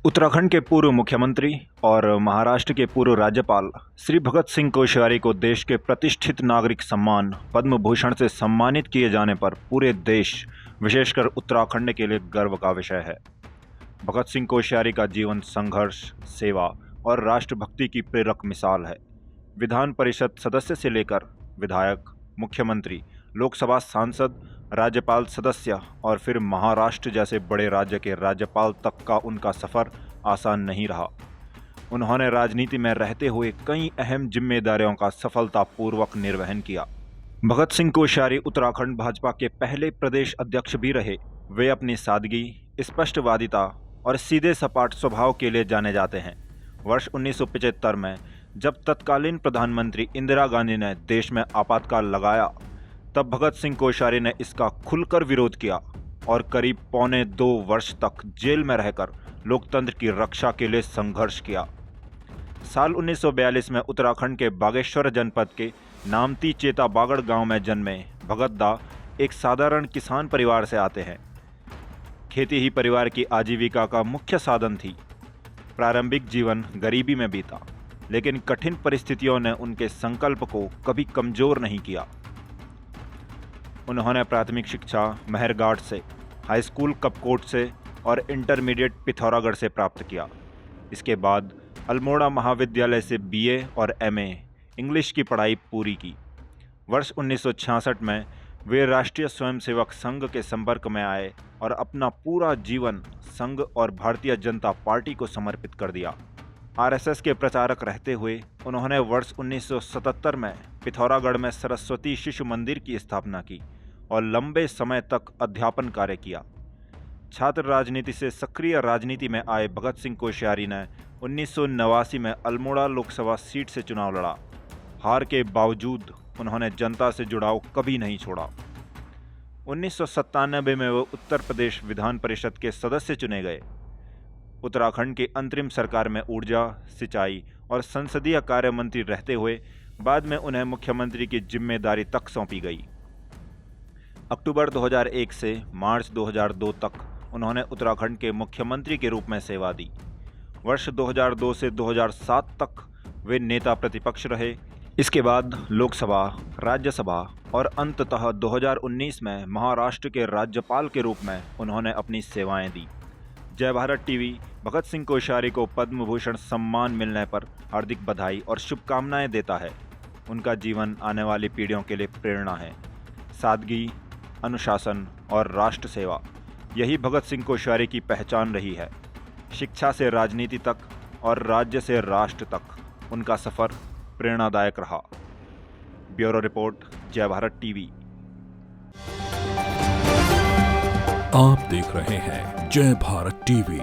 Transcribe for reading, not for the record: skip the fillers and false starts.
उत्तराखंड के पूर्व मुख्यमंत्री और महाराष्ट्र के पूर्व राज्यपाल श्री भगत सिंह कोश्यारी को देश के प्रतिष्ठित नागरिक सम्मान पद्म भूषण से सम्मानित किए जाने पर पूरे देश, विशेषकर उत्तराखंड के लिए गर्व का विषय है। भगत सिंह कोश्यारी का जीवन संघर्ष, सेवा और राष्ट्रभक्ति की प्रेरक मिसाल है। विधान परिषद सदस्य से लेकर विधायक, मुख्यमंत्री, लोकसभा सांसद, राज्यपाल सदस्य और फिर महाराष्ट्र जैसे बड़े राज्य के राज्यपाल तक का उनका सफ़र आसान नहीं रहा। उन्होंने राजनीति में रहते हुए कई अहम जिम्मेदारियों का सफलतापूर्वक निर्वहन किया। भगत सिंह कोश्यारी उत्तराखंड भाजपा के पहले प्रदेश अध्यक्ष भी रहे। वे अपनी सादगी, स्पष्टवादिता और सीधे सपाट स्वभाव के लिए जाने जाते हैं। वर्ष 1975 में जब तत्कालीन प्रधानमंत्री इंदिरा गांधी ने देश में आपातकाल लगाया, तब भगत सिंह कोश्यारी ने इसका खुलकर विरोध किया और करीब पौने 2 वर्ष तक जेल में रहकर लोकतंत्र की रक्षा के लिए संघर्ष किया। साल 1942 में उत्तराखंड के बागेश्वर जनपद के नामती चेता बागड़ गांव में जन्मे भगत दा एक साधारण किसान परिवार से आते हैं। खेती ही परिवार की आजीविका का मुख्य साधन थी। प्रारंभिक जीवन गरीबी में बीता, लेकिन कठिन परिस्थितियों ने उनके संकल्प को कभी कमजोर नहीं किया। उन्होंने प्राथमिक शिक्षा मेहरघाट से, हाई स्कूल कपकोट से और इंटरमीडिएट पिथौरागढ़ से प्राप्त किया। इसके बाद अल्मोड़ा महाविद्यालय से बीए और एमए इंग्लिश की पढ़ाई पूरी की। वर्ष 1966 में वे राष्ट्रीय स्वयंसेवक संघ के संपर्क में आए और अपना पूरा जीवन संघ और भारतीय जनता पार्टी को समर्पित कर दिया। आरएसएस के प्रचारक रहते हुए उन्होंने वर्ष 1977 में पिथौरागढ़ में सरस्वती शिशु मंदिर की स्थापना की और लंबे समय तक अध्यापन कार्य किया। छात्र राजनीति से सक्रिय राजनीति में आए भगत सिंह कोश्यारी ने 1989 में अल्मोड़ा लोकसभा सीट से चुनाव लड़ा। हार के बावजूद उन्होंने जनता से जुड़ाव कभी नहीं छोड़ा। 1997 में वो उत्तर प्रदेश विधान परिषद के सदस्य चुने गए। उत्तराखंड की अंतरिम सरकार में ऊर्जा, सिंचाई और संसदीय कार्य मंत्री रहते हुए बाद में उन्हें मुख्यमंत्री की जिम्मेदारी तक सौंपी गई। अक्टूबर 2001 से मार्च 2002 तक उन्होंने उत्तराखंड के मुख्यमंत्री के रूप में सेवा दी। वर्ष 2002 से 2007 तक वे नेता प्रतिपक्ष रहे। इसके बाद लोकसभा, राज्यसभा और अंततः 2019 में महाराष्ट्र के राज्यपाल के रूप में उन्होंने अपनी सेवाएं दी। जय भारत टीवी भगत सिंह कोश्यारी को पद्म भूषण सम्मान मिलने पर हार्दिक बधाई और शुभकामनाएं देता है। उनका जीवन आने वाली पीढ़ियों के लिए प्रेरणा है। सादगी, अनुशासन और राष्ट्र सेवा, यही भगत सिंह कोश्यारी की पहचान रही है। शिक्षा से राजनीति तक और राज्य से राष्ट्र तक उनका सफ़र प्रेरणादायक रहा। ब्यूरो रिपोर्ट, जय भारत टीवी। आप देख रहे हैं जय भारत टीवी।